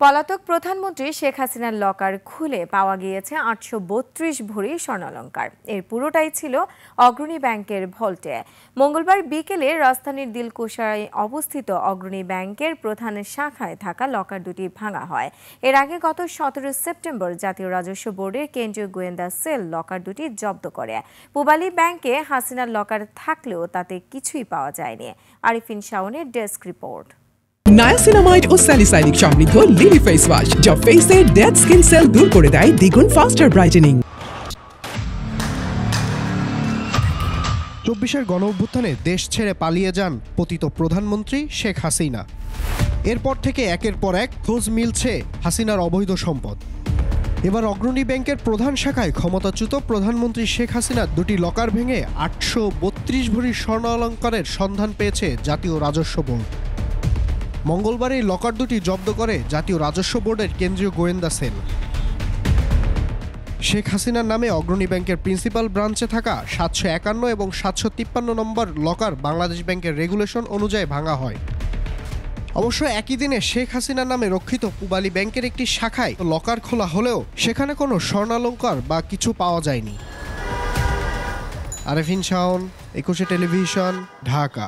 পলাতক প্রধানমন্ত্রী শেখ হাসিনার লকার খুলে পাওয়া গিয়েছে ৮৩২ ভরি স্বর্ণালংকার। এর পুরোটাই ছিল অগ্রণী ব্যাংকের ভল্টে। মঙ্গলবার বিকেলে রাজধানীর দিলকুশায় অবস্থিত অগ্রণী ব্যাংকের প্রধান শাখায় থাকা লকার দুটি ভাঙা হয়। এর আগে গত ১৭ সেপ্টেম্বর জাতীয় রাজস্ব বোর্ডের কেন্দ্রীয় গোয়েন্দা সেল লকার দুটি জব্দ করে। পূবালী ব্যাংকে হাসিনার লকার থাকলেও তাতে কিছুই পাওয়া যায়নি। আরিফিন শাওনের ডেস্ক রিপোর্ট। নায়াসিনামাইড ও স্যালিসাইলিক সমৃদ্ধ লিলি ফেস ওয়াশ যা ফেসের ডেড স্কিন সেল দূর করে দেয় দ্বিগুণ ফাস্টার ব্রাইটেনিং। ২৪-এর গণঅভ্যুত্থানে দেশ ছেড়ে পালিয়ে যান পতিত প্রধানমন্ত্রী শেখ হাসিনা। এরপর থেকে একের পর এক খোঁজ মিলছে হাসিনার অবৈধ সম্পদ। এবার অগ্রণী ব্যাংকের প্রধান শাখায় ক্ষমতাচ্যুত প্রধানমন্ত্রী শেখ হাসিনা দুটি লকার ভেঙে ৮৩২ ভরি স্বর্ণ অলংকারের সন্ধান পেয়েছে জাতীয় রাজস্ব বোর্ড। মঙ্গলবার এই লকার দুটি জব্দ করে জাতীয় রাজস্ব বোর্ডের কেন্দ্রীয় গোয়েন্দা সেল। শেখ হাসিনার নামে অগ্রণী ব্যাংকের প্রিন্সিপাল ব্রাঞ্চে থাকা ৭৫১ এবং ৭৫৩ নম্বর লকার বাংলাদেশ ব্যাংকের রেগুলেশন অনুযায়ী ভাঙা হয়। অবশ্য একই দিনে শেখ হাসিনার নামে রক্ষিত পূবালী ব্যাংকের একটি শাখায় লকার খোলা হলেও সেখানে কোনো স্বর্ণালংকার বা কিছু পাওয়া যায়নি। আরিফিন শাওন, ২১ টেলিভিশন, ঢাকা।